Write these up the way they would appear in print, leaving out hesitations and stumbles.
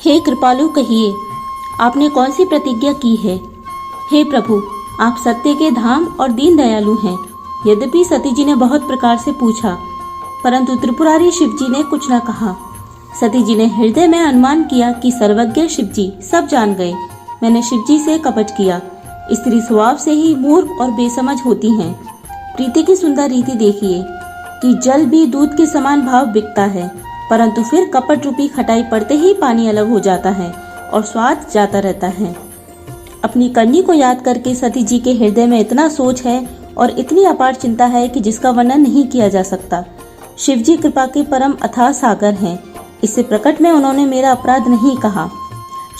हे कृपालु, कहिए आपने कौन सी प्रतिज्ञा की है। हे प्रभु, आप सत्य के धाम और दीन दयालु हैं। यद्यपि सती जी ने बहुत प्रकार से पूछा, परंतु त्रिपुरारी शिव जी ने कुछ न कहा। सती जी ने हृदय में अनुमान किया कि सर्वज्ञ शिव जी सब जान गए। मैंने शिव जी से कपट किया। स्त्री स्वभाव से ही मूर्ख और बेसमझ होती हैं। प्रीति की सुंदर रीति देखिए कि जल भी दूध के समान भाव बिकता है, परंतु फिर कपट रूपी खटाई पड़ते ही पानी अलग हो जाता है और स्वाद जाता रहता है। अपनी करनी को याद करके सती जी के हृदय में इतना सोच है और इतनी अपार चिंता है कि जिसका वर्णन नहीं किया जा सकता। शिव जी कृपा के परम अथाह सागर हैं। इससे प्रकट में उन्होंने मेरा अपराध नहीं कहा।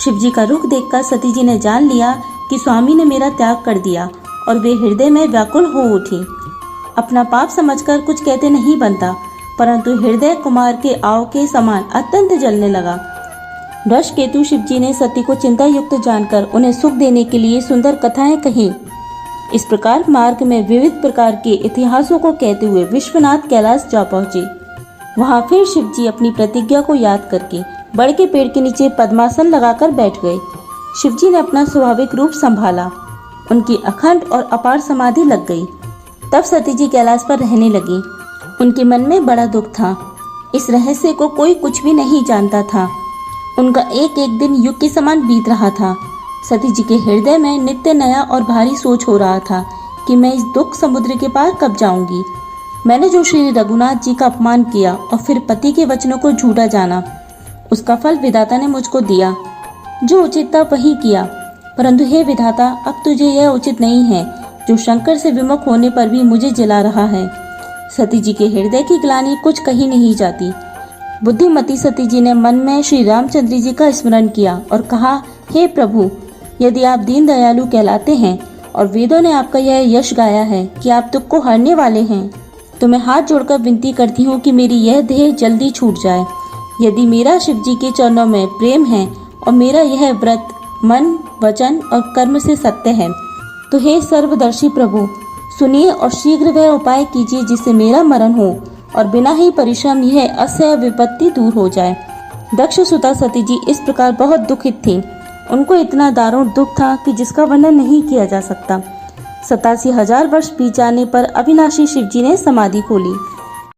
शिव जी का रुख देखकर सती जी ने जान लिया कि स्वामी ने मेरा त्याग कर दिया और वे हृदय में व्याकुल हो उठी। अपना पाप समझकर कुछ कहते नहीं बनता, परंतु हृदय कुमार के आव के समान अत्यंत जलने लगा। वृषकेतु शिव जी ने सती को चिंता युक्त जानकर उन्हें सुख देने के लिए सुंदर कथाएं कही। इस प्रकार मार्ग में विविध प्रकार के इतिहासों को कहते हुए विश्वनाथ कैलाश जा पहुंचे। वहां फिर शिव जी अपनी प्रतिज्ञा को याद करके बड़ के पेड़ के नीचे पद्मासन लगाकर बैठ गए। शिव जी ने अपना स्वाभाविक रूप संभाला। उनकी अखंड और अपार समाधि लग गई। तब सती जी कैलाश पर रहने लगी। उनके मन में बड़ा दुख था। इस रहस्य को कोई कुछ भी नहीं जानता था। उनका एक एक दिन युग के समान बीत रहा था। सती जी के हृदय में नित्य नया और भारी सोच हो रहा था कि मैं इस दुख समुद्र के पार कब जाऊंगी। मैंने जो श्री रघुनाथ जी का अपमान किया और फिर पति के वचनों को झूठा जाना, उसका फल विधाता ने मुझको दिया। जो उचित था वही किया, परंतु हे विधाता, अब तुझे यह उचित नहीं है जो शंकर से विमुख होने पर भी मुझे जला रहा है। सती जी के हृदय की ग्लानि कुछ कही नहीं जाती। बुद्धिमती सती जी ने मन में श्री रामचंद्र जी का स्मरण किया और कहा, हे प्रभु, यदि आप दीन दयालु कहलाते हैं और वेदों ने आपका यह यश गाया है कि आप दुख को हरने वाले हैं, तो मैं हाथ जोड़कर विनती करती हूँ कि मेरी यह देह जल्दी छूट जाए। यदि मेरा शिव जी के चरणों में प्रेम है और मेरा यह व्रत मन, वचन और कर्म से सत्य है, तो हे सर्वदर्शी प्रभु, सुनिए और शीघ्र वह उपाय कीजिए जिससे मेरा मरण हो और बिना ही परिश्रम यह असह्य विपत्ति दूर हो जाए। दक्ष सुता सती जी इस प्रकार बहुत दुखित थी। उनको इतना दारुण दुख था कि जिसका वर्णन नहीं किया जा सकता। 87,000 वर्ष बीत जाने पर अविनाशी शिव जी ने समाधि खोली।